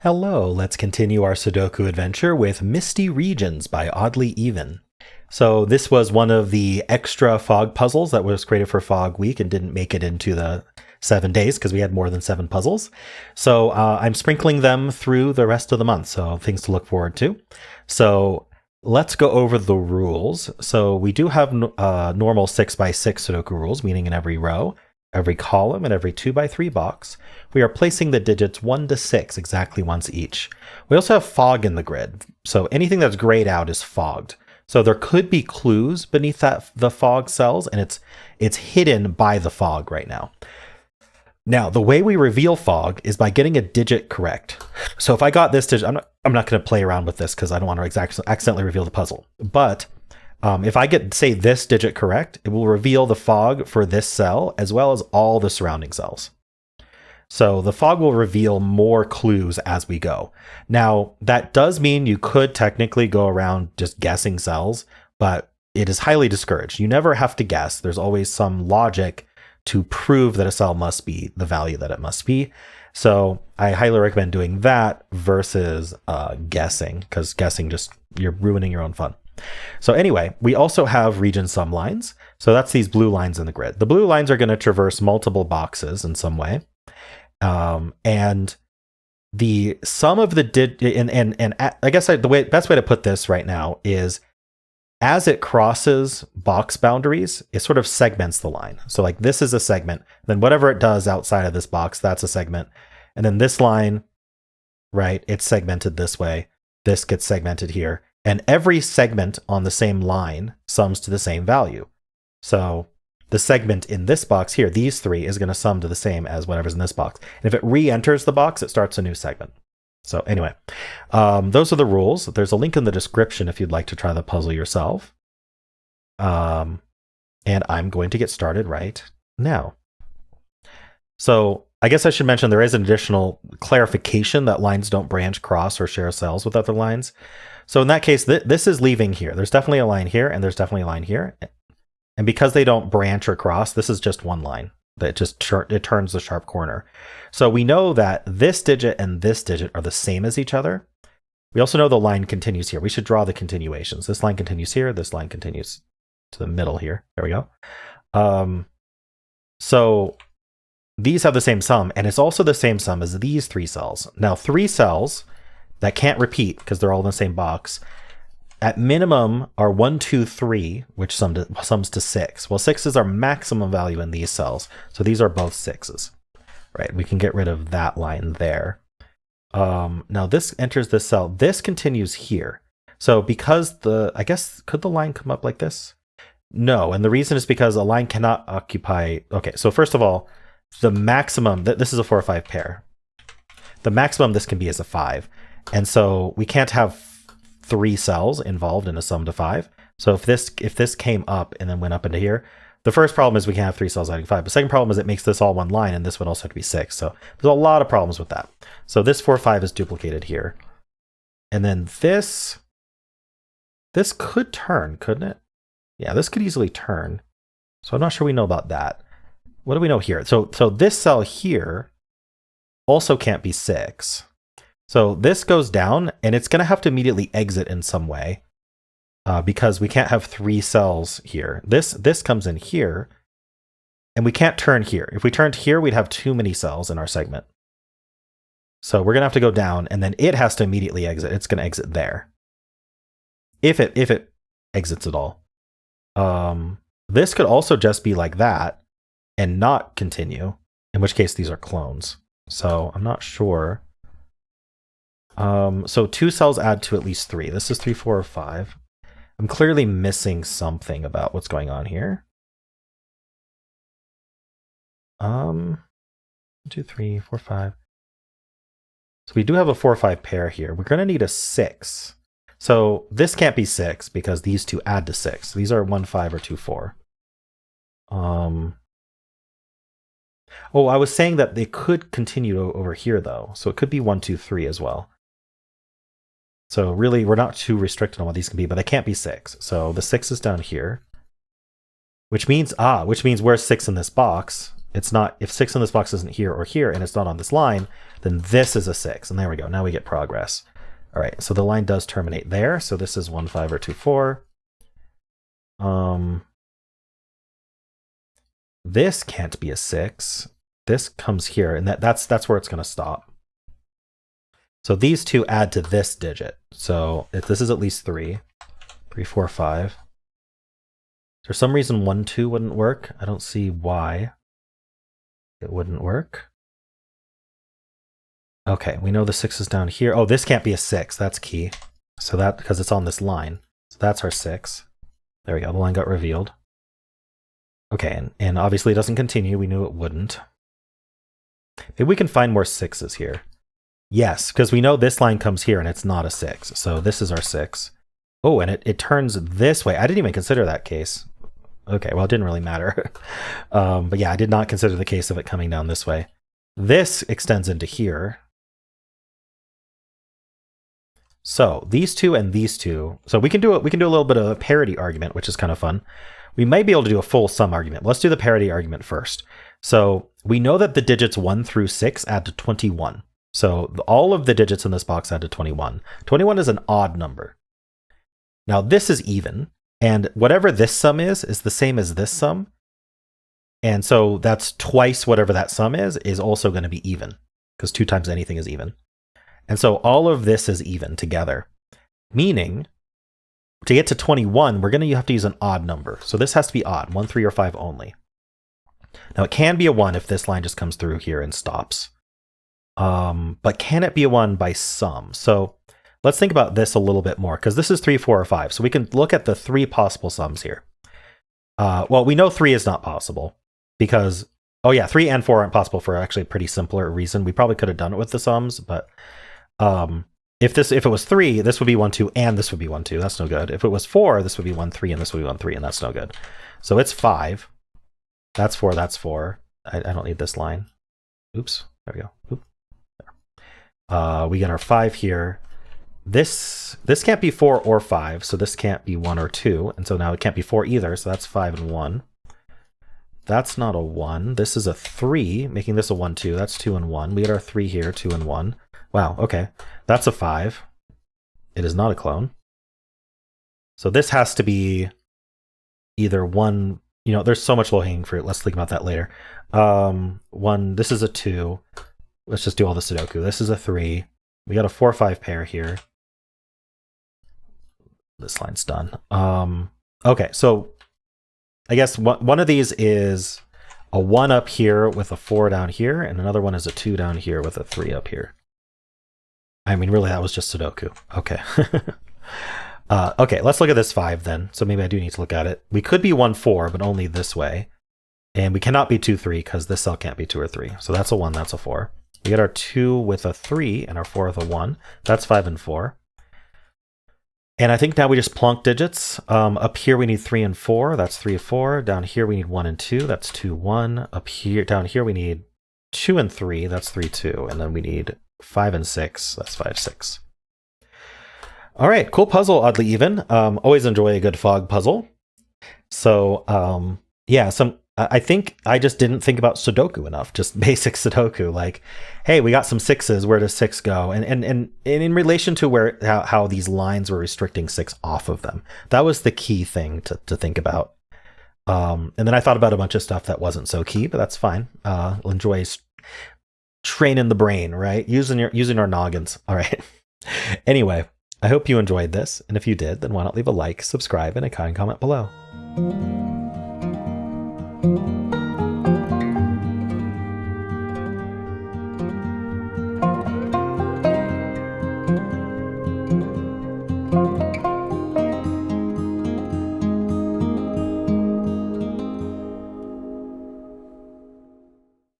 Hello, let's continue our Sudoku adventure with Misty Regions by Oddlyeven. So this was one of the extra fog puzzles that was created for Fog Week and didn't make it into the 7 days because we had more than 7 puzzles. So I'm sprinkling them through the rest of the month, so things to look forward to. So let's go over the rules. So we do have normal 6x6 Sudoku rules, meaning in every row, every column, and every 2x3 box, we are placing the digits 1 to 6 exactly once each. We also have fog in the grid, so anything that's grayed out is fogged. So there could be clues beneath the fog cells, and it's hidden by the fog right now. Now, the way we reveal fog is by getting a digit correct. So if I got this digit, I'm not going to play around with this because I don't want to accidentally reveal the puzzle. But if I get, say, this digit correct, it will reveal the fog for this cell as well as all the surrounding cells. So the fog will reveal more clues as we go. Now, that does mean you could technically go around just guessing cells, but it is highly discouraged. You never have to guess. There's always some logic to prove that a cell must be the value that it must be. So I highly recommend doing that versus guessing, because guessing just, you're ruining your own fun. So anyway, we also have region sum lines. So that's these blue lines in the grid. The blue lines are going to traverse multiple boxes in some way. And the sum of the and I guess the best way to put this right now is as it crosses box boundaries, it sort of segments the line. So like this is a segment, then whatever it does outside of this box, that's a segment. And then this line, right, it's segmented this way. This gets segmented here. And every segment on the same line sums to the same value. So the segment in this box here, these three, is going to sum to the same as whatever's in this box. And if it re-enters the box, it starts a new segment. So anyway, those are the rules. There's a link in the description if you'd like to try the puzzle yourself. And I'm going to get started right now. So I guess I should mention there is an additional clarification that lines don't branch, cross, or share cells with other lines. So in that case, this is leaving here. There's definitely a line here, and there's definitely a line here. And because they don't branch or cross, this is just one line that it turns the sharp corner. So we know that this digit and this digit are the same as each other. We also know the line continues here. We should draw the continuations. This line continues here. This line continues to the middle here. There we go. So these have the same sum, and it's also the same sum as these 3 cells. Now, 3 cells that can't repeat because they're all in the same box, at minimum are 1, 2, 3, which sums to 6. Well, 6 is our maximum value in these cells. So these are both 6s, right? We can get rid of that line there. Now this enters this cell. This continues here. So because I guess, could the line come up like this? No. And the reason is because a line cannot occupy. Okay. So first of all, the maximum, this is a 4 or 5 pair. The maximum this can be is a 5. And so we can't have 3 cells involved in a sum to 5. So if this came up and then went up into here, the first problem is we can't have 3 cells adding 5. The second problem is it makes this all one line, and this would also have to be 6. So there's a lot of problems with that. So this 4, 5 is duplicated here. And then this could turn, couldn't it? Yeah, this could easily turn. So I'm not sure we know about that. What do we know here? So this cell here also can't be 6. So this goes down, and it's going to have to immediately exit in some way because we can't have 3 cells here. This comes in here, and we can't turn here. If we turned here, we'd have too many cells in our segment. So we're going to have to go down, and then it has to immediately exit. It's going to exit there. If it exits at all. This could also just be like that and not continue, in which case these are clones. So I'm not sure. So 2 cells add to at least 3. This is 3, 4, or 5. I'm clearly missing something about what's going on here. 1, 2, 3, 4, 5. So we do have a 4 or 5 pair here. We're going to need a 6. So this can't be 6 because these 2 add to 6. These are 1, 5, or 2, 4. Oh, I was saying that they could continue over here though. So it could be 1, 2, 3 as well. So really, we're not too restricted on what these can be, but they can't be 6. So the 6 is down here, which means where's 6 in this box? It's not, if 6 in this box isn't here or here and it's not on this line, then this is a 6. And there we go. Now we get progress. All right, so the line does terminate there. So this is 1, 5, or 2, 4. This can't be a 6. This comes here, and that's where it's going to stop. So these two add to this digit. So if this is at least 3, 3, 4, 5. For some reason 1, 2 wouldn't work. I don't see why it wouldn't work. Okay, we know the 6 is down here. Oh, this can't be a 6. That's key. So that, because it's on this line. So that's our 6. There we go. The line got revealed. Okay, and obviously it doesn't continue. We knew it wouldn't. Maybe we can find more 6s here. Yes, because we know this line comes here and it's not a 6. So this is our 6. Oh, and it turns this way. I didn't even consider that case. Okay, well, it didn't really matter. But yeah, I did not consider the case of it coming down this way. This extends into here. So these two and these two. So we can do a little bit of a parity argument, which is kind of fun. We might be able to do a full sum argument. Let's do the parity argument first. So we know that the digits 1 through 6 add to 21. So all of the digits in this box add to 21. 21 is an odd number. Now this is even, and whatever this sum is the same as this sum. And so that's twice whatever that sum is also going to be even, because 2 times anything is even. And so all of this is even together, meaning to get to 21, we're going to have to use an odd number. So this has to be odd, 1, 3, or 5 only. Now it can be a 1 if this line just comes through here and stops. But can it be a 1 by sum? So let's think about this a little bit more, because this is 3, 4, or 5. So we can look at the 3 possible sums here. Well, we know 3 is not possible because, oh yeah, 3 and 4 aren't possible for actually a pretty simpler reason. We probably could have done it with the sums, but if it was 3, this would be 1, 2, and this would be 1, 2. That's no good. If it was 4, this would be 1, 3, and this would be 1, 3, and that's no good. So it's 5. That's 4, that's 4. I don't need this line. Oops, there we go. Oop. There. We get our 5 here. This can't be 4 or 5, so this can't be 1 or 2, and so now it can't be 4 either, so that's 5 and 1. That's not a 1. This is a 3, making this a 1, 2. That's 2 and 1. We get our 3 here, 2 and 1. Wow, okay. That's a 5. It is not a clone. So this has to be either 1, you know, there's so much low-hanging fruit. Let's think about that later. 1, this is a 2. Let's just do all the Sudoku. This is a 3. We got a 4, 5 pair here. This line's done. Okay, so I guess one of these is a 1 up here with a 4 down here, and another one is a 2 down here with a 3 up here. I mean, really, that was just Sudoku. Okay. Okay, let's look at this 5 then. So maybe I do need to look at it. We could be 1, 4, but only this way. And we cannot be 2, 3 because this cell can't be 2 or 3. So that's a 1, that's a 4. We get our 2 with a 3 and our 4 with a 1. That's 5 and 4. And I think now we just plonk digits. Up here we need 3 and 4. That's 3 and 4. Down here we need 1 and 2. That's 2, 1. Up here, down here we need 2 and 3. That's 3, 2. And then we need 5 and 6. That's 5, 6. All right, cool puzzle, Oddlyeven. Always enjoy a good fog puzzle. So yeah, I think I just didn't think about Sudoku enough, just basic Sudoku. Like, hey, we got some 6s, where does 6 go? And in relation to how these lines were restricting 6 off of them. That was the key thing to think about. And then I thought about a bunch of stuff that wasn't so key, but that's fine. We'll enjoy training the brain, right? Using our noggins. All right. Anyway, I hope you enjoyed this. And if you did, then why not leave a like, subscribe, and a kind comment below.